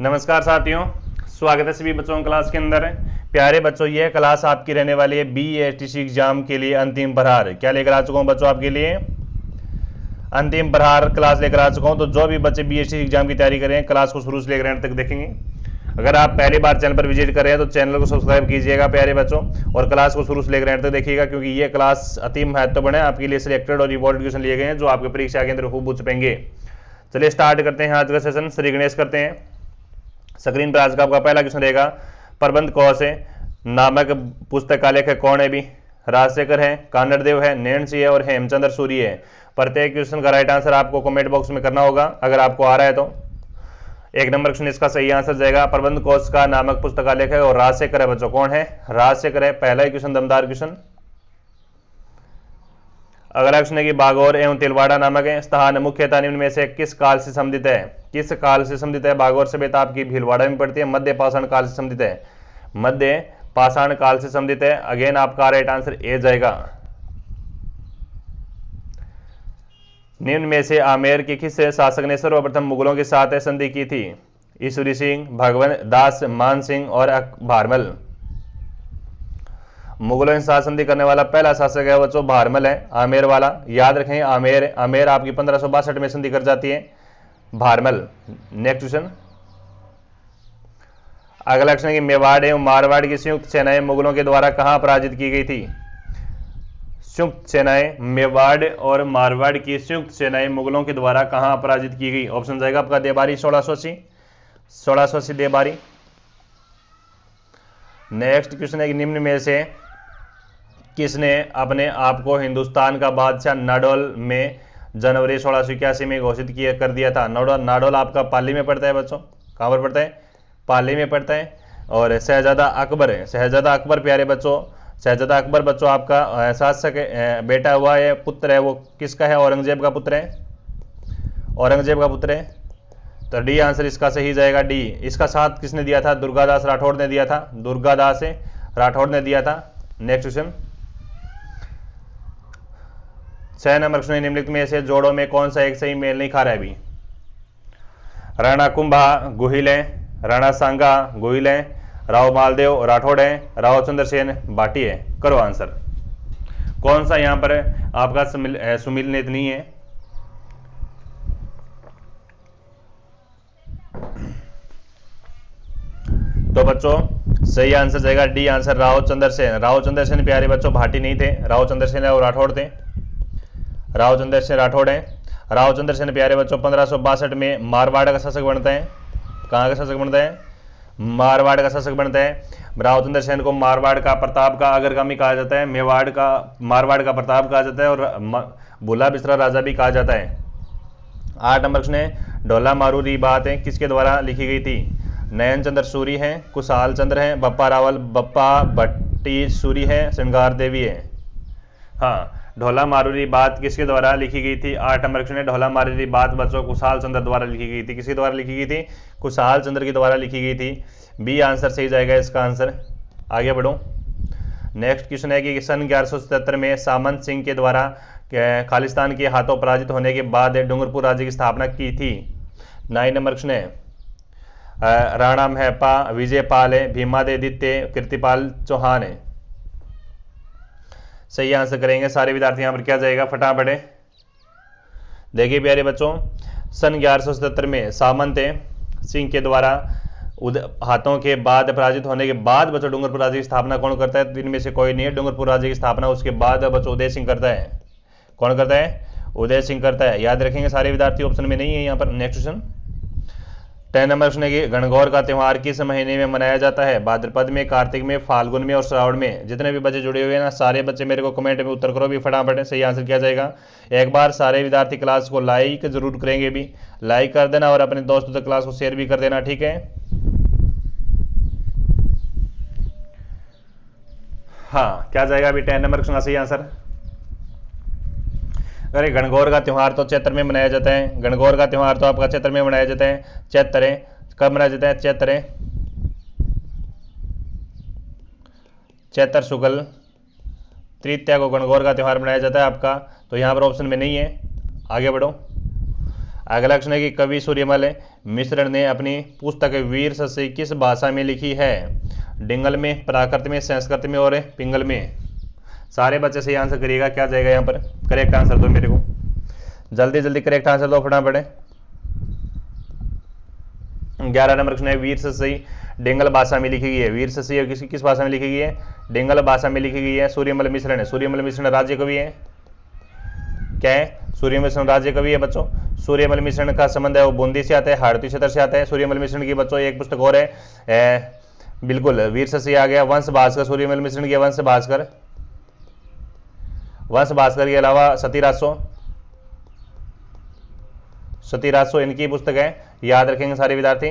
नमस्कार साथियों, स्वागत है सभी बच्चों क्लास के अंदर। प्यारे बच्चों, यह क्लास आपकी रहने वाली है BATC एग्जाम के लिए अंतिम प्रहार। क्या लेकर आ चुका हूं बच्चों आपके लिए? अंतिम प्रहार क्लास लेकर आ चुका हूं। तो जो भी बच्चे BATC एग्जाम की तैयारी करें, क्लास को शुरू से लेकर एंड तक देखेंगे। अगर आप पहली बार चैनल पर विजिट कर रहे हैं तो चैनल को सब्सक्राइब कीजिएगा प्यारे बच्चों, और क्लास को शुरू से लेकर एंड तक देखिएगा, क्योंकि ये क्लास अति महत्वपूर्ण है। आपके लिए सिलेक्टेड और रिवॉर्ड क्वेश्चन लिए गए हैं जो आपके परीक्षा के अंदर खूब पूछ पाएंगे। चलिए स्टार्ट करते हैं आज का सेशन। श्री गणेश करते हैं। स्क्रीन पर आज का आपका पहला क्वेश्चन रहेगा, प्रबंध कौश है नामक पुस्तकालय है कौन है? भी राजशेखर है, कानड़देव है, नैन्सी है और हेमचंद्र सूरी है। प्रत्येक क्वेश्चन का राइट आंसर आपको कमेंट बॉक्स में करना होगा अगर आपको आ रहा है तो। एक नंबर क्वेश्चन इसका सही आंसर जाएगा, प्रबंध कौश का नामक पुस्तकालय है और राजशेखर है। बच्चों कौन है? राजशेखर है। पहला ही क्वेश्चन दमदार क्वेश्चन। अगला क्वेश्चन है कि बागौर एवं तिलवाड़ा नामक है स्थान मुख्यतः निम्न में से किस काल से संबंधित है? किस काल से संबंधित है? बागौर सभ्यता आपकी भीलवाड़ा में पड़ती है, मध्य पाषाण काल से संबंधित है। मध्य पाषाण काल से संबंधित है। अगेन आपका राइट आंसर ए जाएगा। निम्न में से आमेर के किस शासक ने सर्वप्रथम मुगलों के साथ संधि की थी? ईश्वरी सिंह, भगवंत दास, मान सिंह और भारमल। मुगलों के साथ संधि करने वाला पहला शासक है बच्चों भारमल है, आमेर वाला। याद रखें आमेर आपकी 1562 में संधि कर जाती है, भारमल। Next question. अगला क्वेश्चन है कि मेवाड़ एवं मारवाड़ की संयुक्त सेनाएं मुगलों के द्वारा कहां पराजित की गई थी? संयुक्त सेनाएं, मेवाड़ और मारवाड़ की संयुक्त सेनाएं मुगलों के द्वारा कहां पराजित की गई? ऑप्शन जाएगा आपका देबारी 1680 देबारी। नेक्स्ट क्वेश्चन है कि निम्न में से किसने अपने आप को हिंदुस्तान का बादशाह नाडोल में जनवरी 1681 में घोषित किया कर दिया था? नाडोल आपका पाली में पड़ता है बच्चों। कहां पर पड़ता है? पाली में पड़ता है। और शहजादा अकबर है, शहजादा अकबर प्यारे बच्चों, शहजादा अकबर बच्चों आपका शासक बेटा हुआ है, पुत्र है, वो किसका है? औरंगजेब का पुत्र है, औरंगजेब का पुत्र है। तो डी आंसर इसका सही जाएगा, डी। इसका साथ किसने दिया था? दुर्गादास राठौड़ ने दिया था, दुर्गादास राठौड़ ने दिया था। Next question. 6 नंबर क्वेश्चन, निम्नलिखित में से जोड़ों में कौन सा एक सही मेल नहीं खा रहा है? अभी राणा कुंभा गोहिल है, राणा सांगा गोहिल है, राव मालदेव राठौड़ है, राव चंद्रसेन बाटी है। करो आंसर। कौन सा यहां पर आपका सुमिलनित नहीं है? तो बच्चों सही आंसर जाएगा डी आंसर, राव चंद्रसेन। राव चंद्रसेन प्यारे बच्चों भाटी नहीं थे, राव चंद्रसेन और राठौड़ थे। राव चंद्रसेन राठौड़ है। राव चंद्रसेन प्यारे बच्चों 1562 में मारवाड़ का शासक बनता है। कहां का शासक बनता है? मारवाड़ का शासक बनता है। राव चंद्रसेन को मारवाड़ का प्रताप का अग्रगामी कहा जाता है, मेवाड़ का मारवाड़ का प्रताप कहा जाता है, और भूला बिसरा राजा भी कहा जाता है। 8 नंबर क्वेश्चन है, ढोला मारूरी बात है किसके द्वारा लिखी गई थी? नयन चंद्र सूरी है, कुशाल चंद्र है, बप्पा रावल, बप्पा भट्टी सूरी है, श्रृंगार देवी है। हाँ, ढोला मारूरी बात किसके द्वारा लिखी गई थी? 8 नंबर क्वेश्चन है, ढोला मारूरी बात बच्चों कुशाल चंद्र द्वारा लिखी गई थी। किसके द्वारा लिखी गई थी? कुशाल चंद्र के द्वारा लिखी गई थी। बी आंसर सही जाएगा इसका आंसर। आगे बढ़ो। नेक्स्ट क्वेश्चन है कि सन 1177 में सामंत सिंह के द्वारा खालिस्तान के हाथों पराजित होने के बाद डूंगरपुर राज्य की स्थापना की थी। 9 नंबर क्वेश्चन है, राणा महपा विजयपाल है, भीमादित्य कृतिपाल चौहान है। सही आंसर करेंगे सारे विद्यार्थी। यहां पर क्या जाएगा फटाफट? देखिए प्यारे बच्चों, सन 1177 में सामंत सिंह के द्वारा हाथों के बाद पराजित होने के बाद बच्चों डूंगरपुर राज्य की स्थापना कौन करता है? इनमें से कोई नहीं है। डूंगरपुर राज्य की स्थापना उसके बाद बच्चों उदय सिंह करता है। कौन करता है? उदय सिंह करता है। याद रखेंगे सारे विद्यार्थी, ऑप्शन में नहीं है यहाँ पर। Next question. 10 नंबर क्वेश्चन है कि गणगौर का त्यौहार किस महीने में मनाया जाता है? भाद्रपद में, कार्तिक में, फाल्गुन में और श्रावण में। जितने भी बच्चे जुड़े हुए हैं ना, सारे बच्चे मेरे को कमेंट में उत्तर करो भी फटाफट। सही आंसर क्या जाएगा? एक बार सारे विद्यार्थी क्लास को लाइक जरूर करेंगे, भी लाइक कर देना और अपने दोस्तों तक क्लास को शेयर भी कर देना, ठीक है? हाँ, क्या जाएगा अभी 10 नंबर क्वेश्चन का सही आंसर? अरे गणगौर का त्यौहार तो चैत्र में मनाया जाता है। गणगौर का त्यौहार तो आपका चैत्र में मनाया जाता है। चैत्र कब मनाया जाता है? चैत्र शुक्ल तृतीया को गणगौर का त्यौहार मनाया जाता है आपका। तो यहाँ पर ऑप्शन में नहीं है। आगे बढ़ो। अगला क्वेश्चन है कि कवि सूर्यमल मिश्र ने अपनी पुस्तक वीर शशि किस भाषा में लिखी है? डिंगल में, प्राकृत में, संस्कृत में और पिंगल में। सारे बच्चे सही आंसर करिएगा। क्या जाएगा यहाँ पर? करेक्ट आंसर दो मेरे को, जल्दी जल्दी करेक्ट आंसर दो फटाफट। 11 नंबर क्वेश्चन है, वीर शशि डिंगल भाषा में लिखी गई है। वीर शशि किस भाषा में लिखी गई है? डिंगल भाषा में लिखी गई है। सूर्यमल मिश्र ने, सूर्यमल मिश्र राज्य कवि है। क्या है? सूर्यमल मिश्र राज्य कवि है बच्चों। सूर्यमल मिश्र का संबंध है वो बूंदी से आता है, हाड़ती क्षेत्र से आता है। सूर्यमल मिश्र की बच्चों एक पुस्तक और है, बिल्कुल वीर शशि आ गया। वंश भास्कर, सूर्यमल मिश्र के वंश भास्कर, वंश भास्कर के अलावा सतीराजसो इनकी पुस्तक है, याद रखेंगे सारे विद्यार्थी।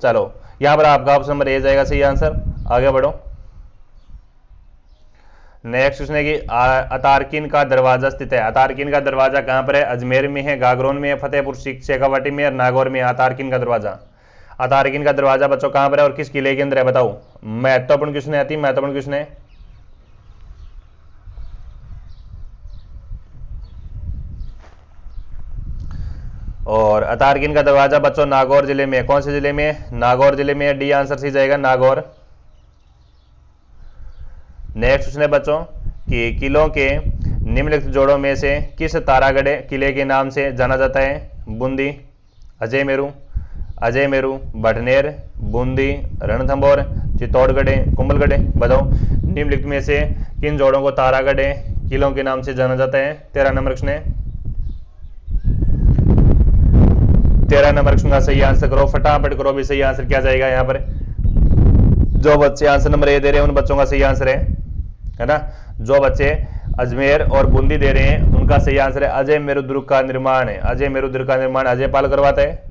चलो यहां पर आपका ऑप्शन नंबर ए जाएगा सही आंसर। आगे बढ़ो। नेक्स्ट क्वेश्चन है कि अतारकीन का दरवाजा स्थित है। अतारकीन का दरवाजा कहां पर है? अजमेर में है, गागरोन में है, फतेहपुर शेखावाटी में और नागौर में। अतारकीन का दरवाजा, अतारकीन का दरवाजा बच्चों कहां पर है और किस किले के अंदर है? बताओ। महत्वपूर्ण क्वेश्चन है, अति महत्वपूर्ण क्वेश्चन है। और अतारकीन का दरवाजा बच्चों नागौर जिले में। कौन से जिले में? नागौर जिले में। डी आंसर सी जाएगा, नागौर। नेक्स्ट क्वेश्चन है बच्चों कि किलों के निम्नलिखित जोड़ों में से किस तारागढ़ किले के नाम से जाना जाता है? बूंदी, अजय मेरू, भटनेर, बूंदी, रणथंभौर, चित्तौड़गढ़, कुंभलगढ़। बताओ निम्नलिखित में से किन जोड़ों को तारागढ़ किलों के नाम से जाना जाता है? 13 नंबर क्वेश्चन है। 13 नंबर क्वेश्चन का सही आंसर करो, फटाफट करो भी। सही आंसर क्या जाएगा यहाँ पर? जो बच्चे आंसर नंबर ए दे रहे हैं उन बच्चों का सही आंसर है ना। जो बच्चे अजमेर और बूंदी दे रहे हैं उनका सही आंसर है अजय मेरू दुर्ग का निर्माण है। अजय मेरू दुर्ग का निर्माण अजय पाल करवाता है।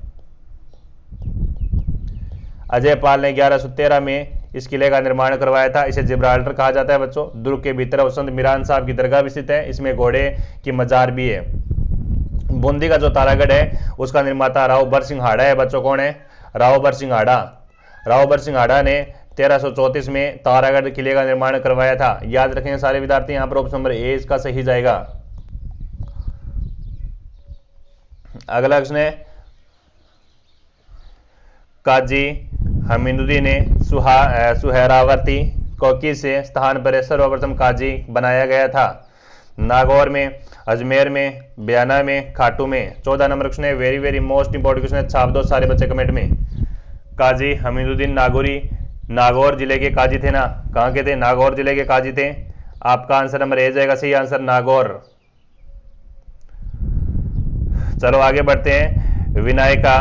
अजय पाल ने 1113 में इस किले का निर्माण करवाया था। इसे जिब्राल्टर कहा जाता है बच्चों। दुर्ग के भीतर वसंत मिरान साहब की दरगाह भी स्थित है। इसमें घोड़े की मजार भी है। बूंदी का जो तारागढ़ है उसका निर्माता रावबर सिंघाड़ा है बच्चों। कौन है? रावबर सिंघाड़ा ने 1334 में तारागढ़ किले का निर्माण करवाया था। याद रखेंगे सारे विद्यार्थी। यहां पर ऑप्शन नंबर ए इसका सही जाएगा। अगला क्वेश्चन है, काजी हमीदुद्दीन ने सुहरावर्ती को किस स्थान पर सर्वप्रथम काजी बनाया गया था? नागौर में, अजमेर में, बयाना में, खाटू में। 14 नंबर क्वेश्चन है, very very most important question है, छाप दो सारे बच्चे कमेंट में। काजी हमीदुद्दीन नागौर जिले के काजी थे ना। कहां के थे? नागौर जिले के काजी थे। आपका आंसर नंबर ए जाएगा सही आंसर, नागौर। चलो आगे बढ़ते हैं। विनायका,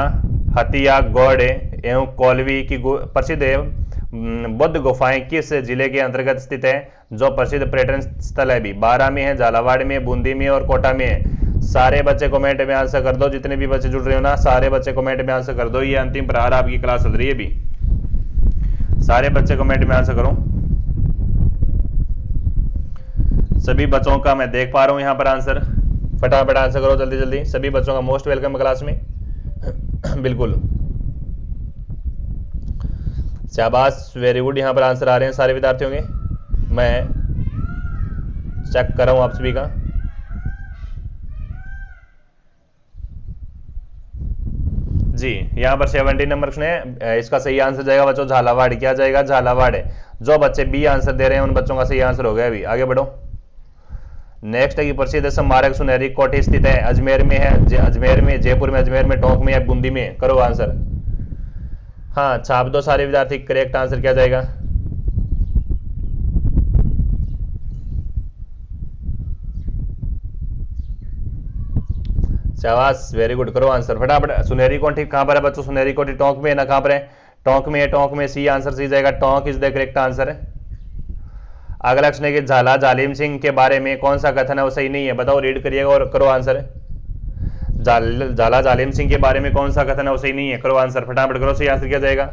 हतिया, गौड़ एवं कौलवी की प्रसिद्ध बुद्ध गुफाएं किस जिले के अंतर्गत स्थित है? जो प्रसिद्ध पर्यटन स्थल है भी। 12 में है, झालावाड़ में, बूंदी में और कोटा में है। सारे बच्चे कमेंट में आंसर कर दो। जितने भी बच्चे जुड़ रहे हो ना सारे बच्चे कमेंट में आंसर कर दो। ये अंतिम प्रहार आपकी क्लास चल रही है भी। सारे बच्चे कमेंट में आंसर करो। सभी बच्चों का मैं देख पा रहा हूं यहां पर आंसर। फटाफट आंसर करो जल्दी जल्दी। सभी बच्चों का मोस्ट वेलकम क्लास में। बिल्कुल शाबाश, वेरी गुड। यहां पर आंसर आ रहे हैं सारे विद्यार्थियों के। मैं चेक कर रहा हूं आप सभी का। जी यहां पर 70 नंबर क्वेश्चन है। इसका सही आंसर जाएगा बच्चों झालावाड़। क्या जाएगा? झालावाड़। जो बच्चे बी आंसर दे रहे हैं उन बच्चों का सही आंसर हो गया। अभी आगे बढ़ो। नेक्स्ट है कि प्रसिद्ध स्मारक सुनहरी कोठी स्थित है। अजमेर में है, अजमेर में, जयपुर में, अजमेर में, टोंक में या बूंदी में। करो आंसर। हाँ छाप दो सारे विद्यार्थी। करेक्ट आंसर क्या जाएगा? शाबाश, वेरी गुड। करो आंसर फटाफट। सुनहरी कोठी कहां पर है बच्चों? सुनहरी कोठी टोंक में है ना। कहां पर है? टोंक में है। टोंक में सी आंसर सी जाएगा। Tonk is the correct answer. अगला क्वेश्चन है कि झाला जालिम सिंह के बारे में कौन सा कथन है वो सही नहीं है? बताओ, रीड करिएगा और करो आंसर। झाला जालिम सिंह के बारे में कौन सा कथन है वो सही नहीं है? करो आंसर फटाफट करो। सही आंसर क्या जाएगा?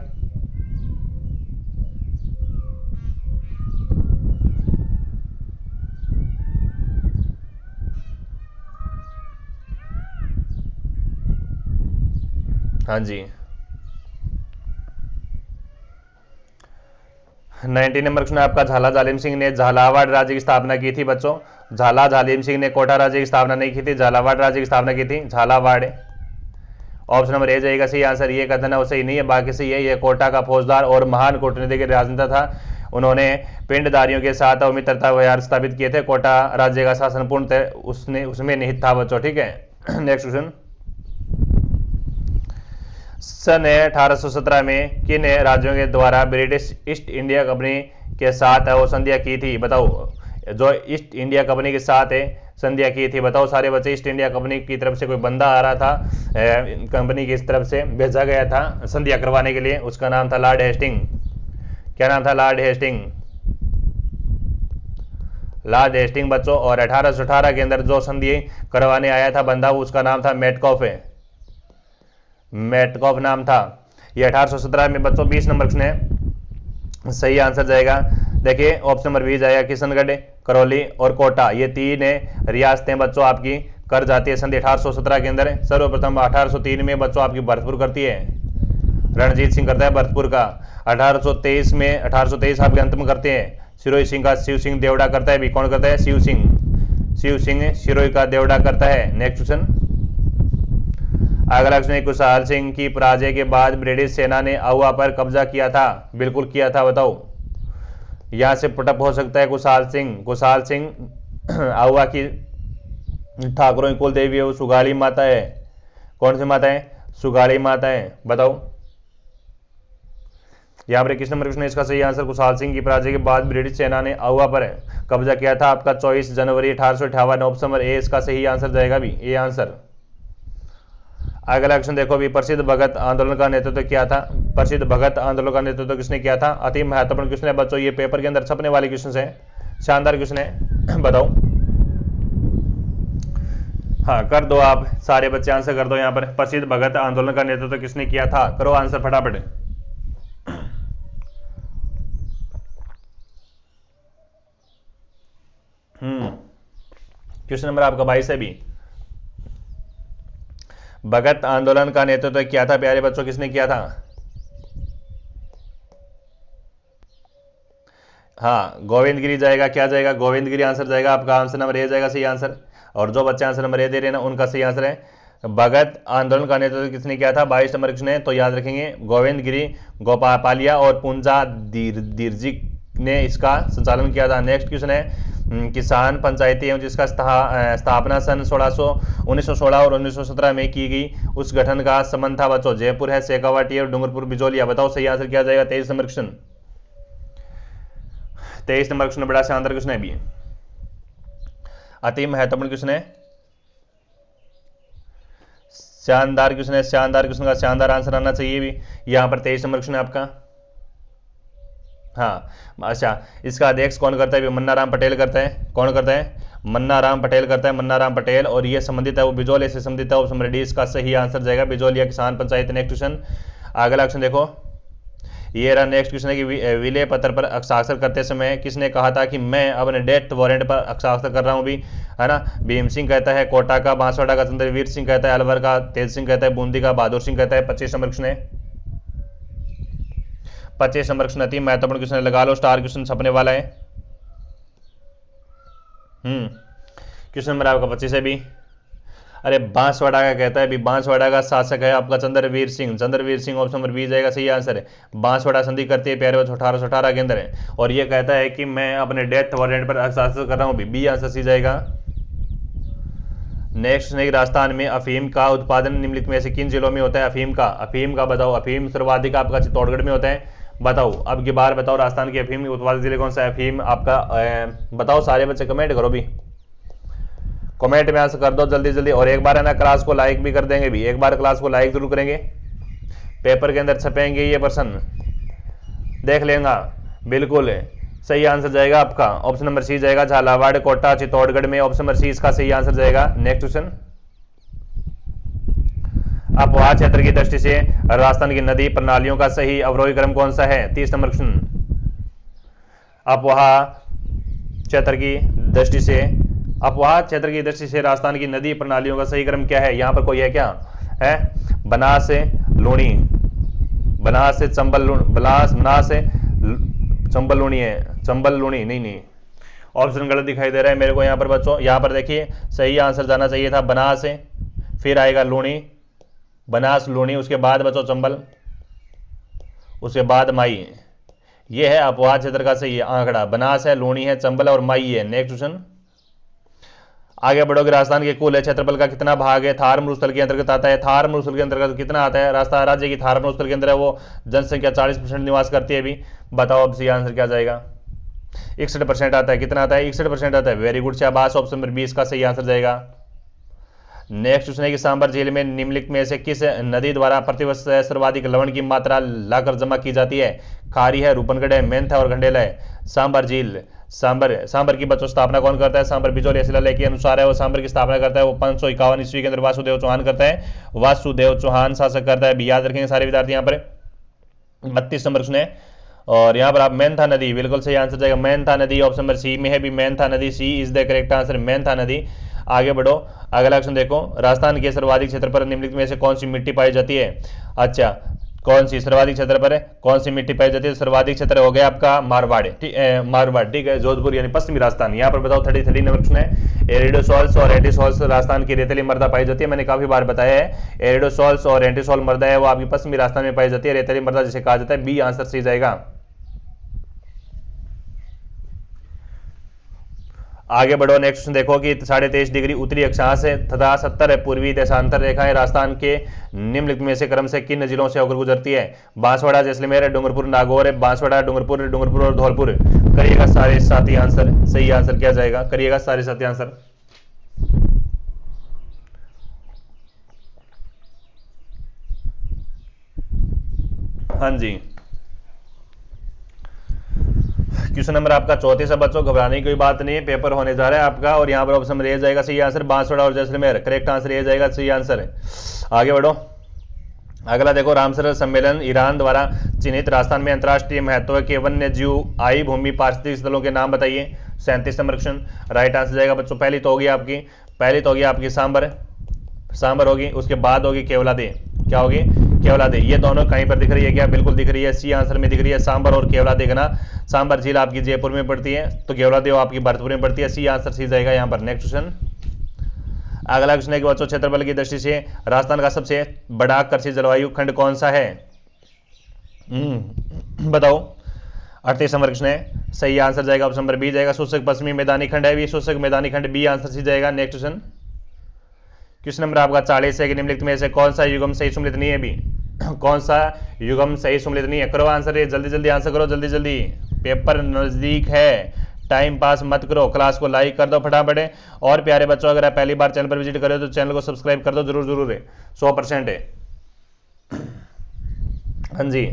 हाँ जी 90 नंबर क्वेश्चन आपका। झाला जालिम सिंह ने झालावाड़ राज्य की स्थापना की थी बच्चों। झाला जालिम सिंह ने कोटा राज्य की स्थापना नहीं की थी, झालावाड़ राज्य की स्थापना की थी। झालावाड़। ऑप्शन नंबर ए जाएगा सही आंसर। ये कथन है वो सही नहीं है, बाकी सही है। ये कोटा का फौजदार और महान कूटनीतिज्ञ राजनेता था। उन्होंने पिंडदारियों के साथ मित्रता व्यवहार स्थापित किए थे। कोटा राज्य का शासन पूर्णतः उसमें निहित था बच्चों, ठीक है। नेक्स्ट क्वेश्चन, सन 1817 में किन राज्यों के द्वारा ब्रिटिश ईस्ट इंडिया कंपनी के साथ वो संधियां की थी? बताओ, जो ईस्ट इंडिया कंपनी के साथ संधियां की थी, बताओ सारे बच्चे। ईस्ट इंडिया कंपनी की तरफ से कोई बंदा आ रहा था, कंपनी की तरफ से भेजा गया था संधियां करवाने के लिए, उसका नाम था लॉर्ड हेस्टिंग। क्या नाम था? Lord Hasting. लॉर्ड हेस्टिंग बच्चों। और 1818 के अंदर जो संधि करवाने आया था बंदा, उसका नाम था मेटकॉफ है, मेटकॉफ नाम था। ये 1817 में बच्चों 20 नंबर ने सही आंसर जाएगा। देखिए ऑप्शन नंबर बी जाएगा किशनगढ़, करौली और कोटा, ये तीन रियासतें बच्चों आपकी कर जाती है संधि 1817 के अंदर। सर्वप्रथम 1803 में बच्चों आपकी भरतपुर करती है, रणजीत सिंह करता है भरतपुर का। 1823 में 1823 आपके अंत में करते हैं सिरोही सिंह का, शिव सिंह देवड़ा करता है भी। कौन करता है? शिव सिंह सिरोही का देवड़ा करता है। नेक्स्ट क्वेश्चन, अगला क्वेश्चन, कुशाल सिंह की पराजय के बाद ब्रिटिश सेना ने आहुआ पर कब्जा किया था? बिल्कुल किया था, बताओ। यहां से पुटअप हो सकता है कुशाल सिंह आहुआ की ठाकुरों की कुल देवी है वो सुगाली माता है। कौन सी माता है? सुगाली माता है, बताओ। यहां पर किस नंबर क्वेश्चन है इसका सही आंसर? कुशाल सिंह की पराजय के बाद ब्रिटिश सेना ने आहुआ पर कब्जा किया था, आपका 24 जनवरी 1858। ऑप्शन नंबर ए इसका सही आंसर जाएगा भी, ए आंसर। अगला क्वेश्चन देखो भी, प्रसिद्ध भगत आंदोलन का नेतृत्व किया था? प्रसिद्ध भगत आंदोलन का नेतृत्व किसने किया था? अति महत्वपूर्ण क्वेश्चन है बच्चों, ये पेपर के अंदर छपने वाले क्वेश्चन है, शानदार क्वेश्चन है, बताओ। हाँ कर दो आप, सारे बच्चे आंसर कर दो। यहाँ पर प्रसिद्ध भगत आंदोलन का नेतृत्व किसने किया था? करो आंसर फटाफट। क्वेश्चन नंबर आपका 22 है भी। भगत आंदोलन का नेतृत्व किया था प्यारे बच्चों, किसने किया था? हाँ गोविंद गिरी जाएगा। क्या जाएगा? गोविंद गिरी आंसर जाएगा आपका। आंसर नंबर ए जाएगा सही आंसर। और जो बच्चे आंसर नंबर ए दे रहे हैं ना उनका सही आंसर है भगत आंदोलन का नेतृत्व किसने किया था? 22 नंबर क्वेश्चन है, तो याद रखेंगे गोविंद गिरी, गोपालिया और पुंजा दीरजी ने इसका संचालन किया था। नेक्स्ट क्वेश्चन है किसान पंचायती एवं जिसका स्थापना सन 1916 और 1917 में की गई, उस गठन का संबंध था बच्चों? जयपुर है, शेखावाटी और डूंगरपुर बिजोलिया, बताओ सही आंसर क्या जाएगा? 23 नंबर क्वेश्चन। 23 नंबर क्वेश्चन बड़ा शानदार क्वेश्चन है भी, अति महत्वपूर्ण क्वेश्चन है, शानदार क्वेश्चन है। शानदार क्वेश्चन का शानदार आंसर आना चाहिए भी। यहां पर 23 नंबर क्वेश्चन है आपका। हाँ अच्छा, इसका अध्यक्ष कौन करता है? मन्ना राम पटेल करता है। कौन करता है? मन्ना राम पटेल करता है, मन्ना राम पटेल। और ये संबंधित है वो बिजोलिया से संबंधित है। ऑप्शन नंबर डी इसका सही आंसर जाएगा, बिजोलिया किसान पंचायत। नेक्स्ट क्वेश्चन, अगला क्वेश्चन देखो, ये रहा नेक्स्ट क्वेश्चन है कि विलय पत्र पर हस्ताक्षर करते समय किसने कहा था कि मैं अपने डेथ वारंट पर हस्ताक्षर कर रहा हूं भी, है ना? भीम सिंह कहता है, कोटा का, बांसवाड़ा का चंद्रवीर सिंह कहता है, अलवर का तेज सिंह कहता है, बूंदी का बहादुर सिंह कहता है। 25 नंबर क्वेश्चन है, 25 नंबर क्वेश्चन अति महत्वपूर्ण क्वेश्चन लगा लो, स्टार क्वेश्चन छपने वाला है। क्वेश्चन नंबर आपका 25 है भी। अरे बांसवाड़ा का कहता है भी, बांसवाड़ा का शासक है आपका Chandravir Singh. Chandravir Singh option number B जाएगा सही आंसर है। बांसवाड़ा संधि करती है प्यारे बच्चों 1818 के अंदर है, और ये कहता है कि मैं अपने डेथ वारंट पर हस्ताक्षर कर रहा हूं, बी आंसर सी जाएगा। नेक्स्ट है राजस्थान में अफीम का उत्पादन निम्नलिखित में से किन जिलों में होता है? अफीम का बताओ। अफीम सर्वाधिक आपका चित्तौड़गढ़ में होता है, बताओ। अब की बार बताओ राजस्थान के अफीम उत्पादक जिले कौन सा है? अफीम आपका बताओ, सारे बच्चे कमेंट करो भी, कमेंट में आंसर कर दो जल्दी जल्दी। और एक बार है ना क्लास को लाइक भी कर देंगे भी, एक बार क्लास को लाइक जरूर करेंगे, पेपर के अंदर छपेंगे ये प्रश्न, देख लेगा। बिल्कुल सही आंसर जाएगा आपका ऑप्शन नंबर सी जाएगा, झालावाड़, कोटा, चित्तौड़गढ़ में। ऑप्शन नंबर सी इसका सही आंसर जाएगा। नेक्स्ट क्वेश्चन, अपवाह क्षेत्र की दृष्टि से राजस्थान की नदी प्रणालियों का सही अवरोही क्रम कौन सा है? 30 नंबर क्वेश्चन, अपवाह क्षेत्र की दृष्टि से, अपवाह क्षेत्र की दृष्टि से राजस्थान की नदी प्रणालियों का सही क्रम क्या है? यहां पर कोई है क्या? है बनास से लूणी, बनास से चंबल, बनास से चंबल लूणी है, चंबल लूणी नहीं, ऑप्शन गलत दिखाई दे रहा है मेरे को यहाँ पर बच्चों। यहाँ पर देखिए सही आंसर जाना चाहिए था बनास से, फिर आएगा लूणी, बनास लूणी, उसके बाद बच्चों चंबल, उसके बाद माई। ये है अपवाद क्षेत्र का सही आंकड़ा। बनास है, लूणी है, चंबल और माई है। नेक्स्ट क्वेश्चन आगे बढ़ोगे। राजस्थान के कुल क्षेत्रफल का कितना भाग है थार मरुस्थल के अंतर्गत आता है? थार मरुस्थल के अंतर्गत कितना आता है? राजस्थान राज्य की थार मरुस्थल के अंदर है वो जनसंख्या 40% निवास करती है अभी। बताओ अब सही आंसर क्या जाएगा? 61% आता है। कितना आता है? 61% आता है। वेरी गुड शाबाश, ऑप्शन नंबर 20 का सही आंसर जाएगा। नेक्स्ट क्वेश्चन है कि सांबर झील में निम्नलिखित में से किस नदी द्वारा प्रतिवर्ष सर्वाधिक लवण की मात्रा लाकर जमा की जाती है? खारी है, रूपनगढ़ है, मेंथा और गंडेला है। सांबर झील, सांबर की बच्चों स्थापना कौन करता है? सांबर बिजोलिया शिलालेख के अनुसार है वो सांबर की स्थापना करता है वो 551 ईस्वी के अंदर वासुदेव चौहान करता है। वासुदेव चौहान शासक करता है। भी याद रखेंगे सारे विद्यार्थी। यहाँ पर 32 नंबर क्वेश्चन है और यहाँ पर आप मेंथा नदी, बिल्कुल सही आंसर जाएगा मेंथा नदी। ऑप्शन नंबर सी में है भी मेंथा नदी। C is the correct answer, Mentha नदी। आगे बढ़ो, अगला क्वेश्चन देखो। राजस्थान के सर्वाधिक क्षेत्र पर निम्नलिखित में से कौन सी मिट्टी पाई जाती है? अच्छा, कौन सी सर्वाधिक क्षेत्र पर कौन सी मिट्टी पाई जाती है? सर्वाधिक क्षेत्र हो गया आपका मारवाड़, मारवाड़, ठीक है, जोधपुर यानी पश्चिमी राजस्थान। यहाँ पर बताओ 33 नंबर क्वेश्चन है। एरिडोसॉल्स और एंटीसॉल्स राजस्थान की रेतीली मृदा पाई जाती है। मैंने काफी बार बताया है एरिडोसॉल्स और एंटीसॉल मृदा है वो आपकी पश्चिमी राजस्थान में पाई जाती है। रेतीली मृदा जिसे कहा जाता है। बी आंसर सही जाएगा। आगे बढ़ो, नेक्स्ट क्वेश्चन देखो कि 23.5 डिग्री उत्तरी अक्षांश तथा 70 पूर्वी देशांतर रेखाएं राजस्थान के निम्नलिखित में से क्रम से किन जिलों से होकर गुजरती है? बांसवाड़ा, जैसलमेर, डूंगरपुर, नागौर, बांसवाड़ा, डूंगरपुर और धौलपुर। करिएगा सारे साथी आंसर। सही आंसर क्या जाएगा? करिएगा सारे साथी आंसर। हाँ जी, क्वेश्चन नंबर आपका 34 है बच्चों, घबराने की कोई बात नहीं है, पेपर होने जा रहा है आपका। और यहाँ पर ऑप्शन नंबर ए जाएगा सही आंसर, बांसवाड़ा और जैसलमेर। करेक्ट आंसर ये जाएगा सही आंसर है। आगे बढ़ो, अगला देखो। रामसर सम्मेलन ईरान द्वारा चिन्हित राजस्थान में अंतर्राष्ट्रीय महत्व के वन्य जीव आई भूमि पारिस्थितिक स्थलों के नाम बताइए। 37 नंबर क्वेश्चन राइट आंसर जाएगा बच्चों। पहली तो होगी आपकी सांबर होगी, उसके बाद होगी केवलादे। क्या होगी? केवलादे। ये दोनों कहीं पर दिख रही है क्या? बिल्कुल दिख रही है, सी आंसर में दिख रही है। सांबर और केवलादे का ना, सांबर झील आपकी जयपुर में पड़ती है तो केवलादे आपकी भरतपुर में पड़ती है। सी आंसर सी जाएगा यहाँ पर। नेक्स्ट क्वेश्चन, अगला क्वेश्चन है कि बच्चों क्षेत्रफल की दृष्टि से राजस्थान का सबसे बड़ा कृषि जलवायु खंड कौन सा है? बताओ। 38 नंबर क्वेश्चन है, सही आंसर जाएगा ऑप्शन नंबर बी जाएगा, शुष्क पश्चिमी मैदानी खंड है। शुष्क मैदानी खंड, बी आंसर सी जाएगा। नेक्स्ट क्वेश्चन, क्वेश्चन नंबर आपका 40 है कि निम्नलिखित में से कौन सा युग्म सही सम्मिलित नहीं है? भी कौन सा युग्म सही सम्मिलित नहीं है? करो आंसर, ये जल्दी जल्दी आंसर करो, जल्दी जल्दी, पेपर नजदीक है, टाइम पास मत करो, क्लास को लाइक कर दो फटाफट। और प्यारे बच्चों, अगर आप पहली बार चैनल पर विजिट करो तो चैनल को सब्सक्राइब कर दो, जरूर जरूर है, 100% है। हाँ जी,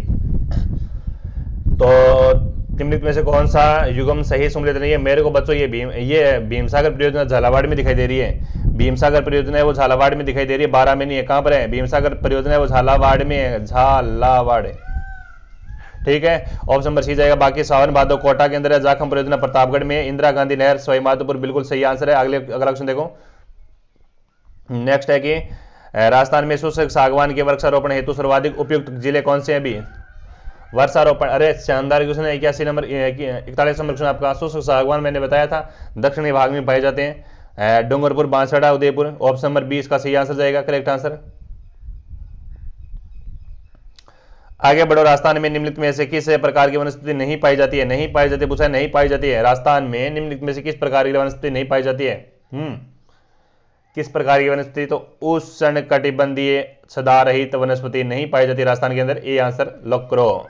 तो निम्नलिखित में से कौन सा युग्म सही सम्मिलित नहीं है? मेरे को बच्चों ये भीमसागर परियोजना झालावाड़ में दिखाई दे रही है। भीमसागर परियोजना है वो झालावाड़ में दिखाई दे रही है, 12 में नहीं है। कहां पर है? भीमसागर परियोजना है वो झालावाड़ में है, झालावाड़, ठीक है। ऑप्शन नंबर सी जाएगा। बाकी सावन भादो कोटा के अंदर है। जाखम परियोजना प्रतापगढ़ में। इंदिरा गांधी नहर सवाई माधोपुर, बिल्कुल सही आंसर है। अगला क्वेश्चन देखो, नेक्स्ट है कि राजस्थान में शुष्क सागवान के वृक्षारोपण हेतु सर्वाधिक उपयुक्त जिले कौन से हैं? भी वर्षारोपण, अरे शानदार क्वेश्चन है। 81 नंबर 41 नंबर क्वेश्चन आपका। शुष्क सागवान मैंने बताया था दक्षिणी भाग में पाए जाते हैं, डूंगरपुर, बांसवाड़ा, उदयपुर। ऑप्शन नंबर 20 का सही आंसर जाएगा, करेक्ट आंसर। आगे बढ़ो, राजस्थान में निम्नलिखित में से किस प्रकार की वनस्पति नहीं पाई जाती है? नहीं पाई जाती, पूछा नहीं पाई जाती है। राजस्थान में निम्नलिखित में से किस प्रकार की वनस्पति नहीं पाई जाती है? किस प्रकार की वनस्पति? तो उष्णकटिबंधीय सदारहित वनस्पति नहीं पाई जाती राजस्थान के अंदर। ए आंसर लॉक करो।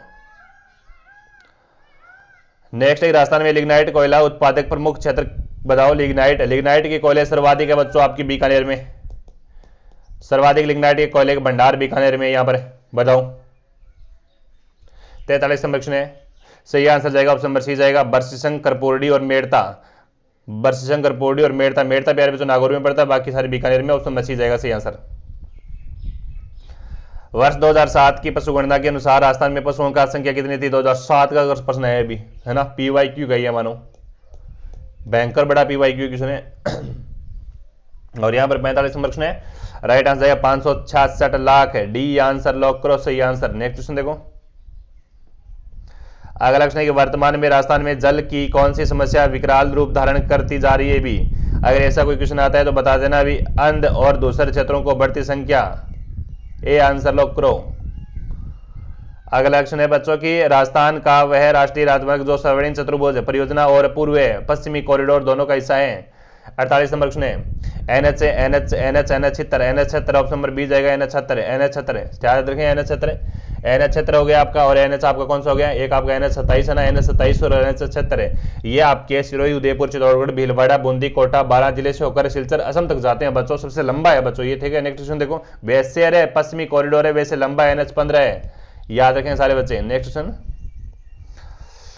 नेक्स्ट है, राजस्थान में लिग्नाइट कोयला उत्पादक प्रमुख क्षेत्र बताओ। लिग्नाइट के कोयले सर्वाधिक है बच्चों आपकी बीकानेर में। सर्वाधिक लिग्नाइट के कोयले के भंडार बीकानेर में, यहां पर बताओ। 43 नंबर क्वेश्चन है, सही आंसर जाएगा ऑप्शन नंबर सी जाएगा, बरसिंह, करपोरडी और मेड़ता। बरसिंह, करपोरडी और मेड़ता। मेड़ता प्यारे बच्चों नागौर में पड़ता है, बाकी सारे बीकानेर में। ऑप्शन नंबर सी जाएगा सही आंसर। वर्ष 2007 की पशु गणना के अनुसार राजस्थान में पशुओं का संख्या कितनी थी? 2007 का अगर प्रश्न है अभी, है ना, PYQ का है मानो, भयंकर बड़ा PYQ क्वेश्चन है। और यहां पर 45 नंबर क्वेश्चन है, राइट आंसर है 566 लाख है। डी आंसर लॉक करो, सही आंसर। नेक्स्ट क्वेश्चन देखो, अगला क्वेश्चन है कि वर्तमान में राजस्थान में जल की कौन सी समस्या विकराल रूप धारण करती जा रही है? भी अगर ऐसा कोई क्वेश्चन आता है तो बता देना। भी अंध और दूसरे क्षेत्रों को बढ़ती संख्या ए आंसर लो क्रो। अगला क्वेश्चन है बच्चों की राजस्थान का वह राष्ट्रीय राजमार्ग जो स्वर्णिम चतुर्भुज परियोजना और पूर्व पश्चिमी कॉरिडोर दोनों का हिस्सा है। 48 नंबर क्वेश्चन है NH NH NH NH 76 NH 76 option number B जाएगा एनएच 76 एनएच 76 याद रखें एनएच 76 एनएच 76 हो गया आपका। और एनएच आपका कौन सा हो गया, एक आपका एनएच 27 है ना, एनएच 27 और एनएच 76 है। ये आपके सिरोही, उदयपुर, चित्तौड़गढ़, भीलवाड़ा, बूंदी, कोटा, 12 जिले से होकर सिलचर असम तक जाते हैं बच्चों। सबसे लंबा है बच्चों ये, ठीक है। नेक्स्ट क्वेश्चन देखो, वैसे है पश्चिमी कॉरिडोर है, वैसे लंबा एनएच 15 है, याद रखें सारे बच्चे। नेक्स्ट क्वेश्चन,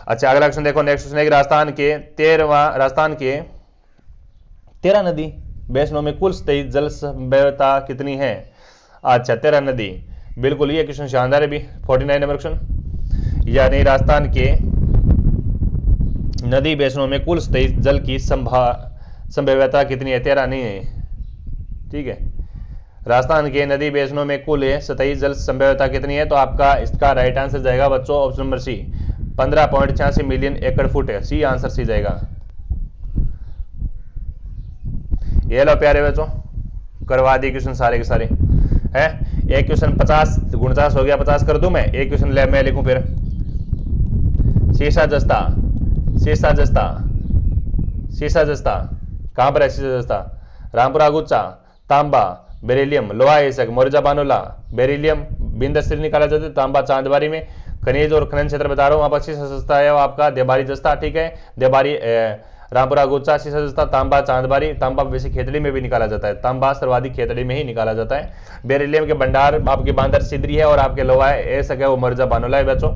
अच्छा अगला क्वेश्चन देखो। नेक्स्ट क्वेश्चन है राजस्थान के 13 नदी वैष्णो में कुल स्थायी जल संभवता कितनी है। अच्छा 13 नदी, बिल्कुल ये क्वेश्चन शानदार है भी। 49 नंबर क्वेश्चन, यानी राजस्थान के नदी वैष्णो में कुल स्थायी जल की संभवता कितनी है, 13 नहीं है, ठीक है। राजस्थान के नदी वैष्णो में कुल स्थायी जल संभवता कितनी है, तो आपका इसका राइट आंसर जाएगा बच्चों ऑप्शन नंबर सी, 15.86 मिलियन एकड़ फुट है। सी आंसर सी जाएगा। ये लो प्यारे बच्चों, करवा दिए क्वेश्चन सारे के सारे है। एक क्वेश्चन 50 49 हो गया, 50 कर दूं मैं। एक क्वेश्चन ले मैं लिखूं फिर, शीशा जस्ता, शीशा जस्ता, शीशा जस्ता कहां पर है, शीशा जस्ता, रामपुरा गुच्चा, तांबा, बेरिलियम, लोहा एसक, मोरजा बानोला, बेरिलियम बिंदस्त्री निकाला जाता है, तांबा चांदबारी में। खनिज और खनन क्षेत्र बता रहा हूं, वहां पर शीशा जस्ता है वो आपका देबारी जस्ता, ठीक है। देबारी रामपुरा गुच्चा, शीशा जस्ता, तांबा चांदबारी। तांबा वैसे खेतड़ी में भी निकाला जाता है, तांबा सर्वाधिक खेतड़ी में ही निकाला जाता है। बेरिलियम के भंडार आपके बांदर सिद्री है, और आपके लोहा एसक है वो मोरजा बानोला है बच्चों।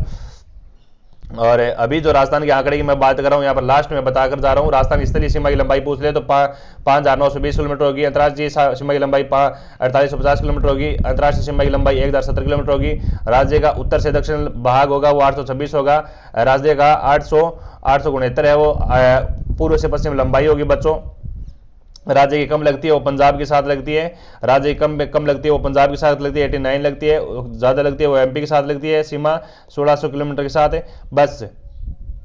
और अभी जो राजस्थान के आंकड़े की मैं बात कर रहा हूं, यहाँ पर लास्ट में बताकर जा रहा हूं। राजस्थान स्थलीय सीमा की लंबाई पूछ ले तो 5,920 किलोमीटर होगी। अंतर्राष्ट्रीय सीमा की लंबाई 4850 किलोमीटर होगी। अंतर्राष्ट्रीय सीमा की लंबाई 1070 किलोमीटर होगी। राज्य का उत्तर से दक्षिण भाग होगा वो 826 होगा। राज्य का 869 है वो। पूर्व से पश्चिम लंबाई होगी बच्चों। राज्य की कम लगती है वो पंजाब के साथ लगती है। राज्य की कम लगती है वो पंजाब के साथ लगती है, 89 लगती है। ज़्यादा लगती है वो एमपी के साथ लगती है। सीमा 1600 किलोमीटर के साथ है। बस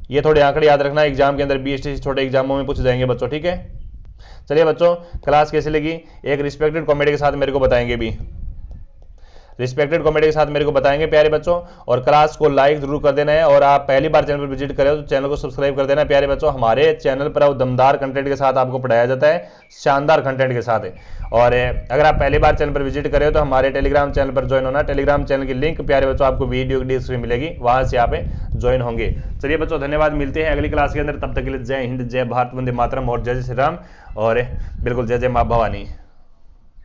ये थोड़े आंकड़े याद रखना, एग्जाम के अंदर बीएसटी छोटे एग्जामों में पूछ जाएंगे बच्चों, ठीक है। चलिए बच्चों, क्लास कैसी लगी एक रिस्पेक्टेड कॉमेडी के साथ मेरे को बताएंगे भी, रिस्पेक्टेड कॉमेडी के साथ मेरे को बताएंगे प्यारे बच्चों। और क्लास को लाइक जरूर कर देना है। और आप पहली बार चैनल पर विजिट करें तो चैनल को सब्सक्राइब कर देना है प्यारे बच्चों। हमारे चैनल पर अब दमदार कंटेंट के साथ आपको पढ़ाया जाता है, शानदार कंटेंट के साथ है। और अगर आप पहली बार चैनल पर विजिट करें तो हमारे टेलीग्राम चैनल पर ज्वाइन होना। टेलीग्राम चैनल की लिंक प्यारे बच्चों आपको वीडियो की डिस्क्रिप्शन मिलेगी, वहां से आप ज्वाइन होंगे। चलिए बच्चों, धन्यवाद, मिलते हैं अगली क्लास के अंदर। तब तक के लिए जय हिंद, जय भारत, वंदे मातरम और जय श्री राम। और बिल्कुल जय जय माँ भवानी।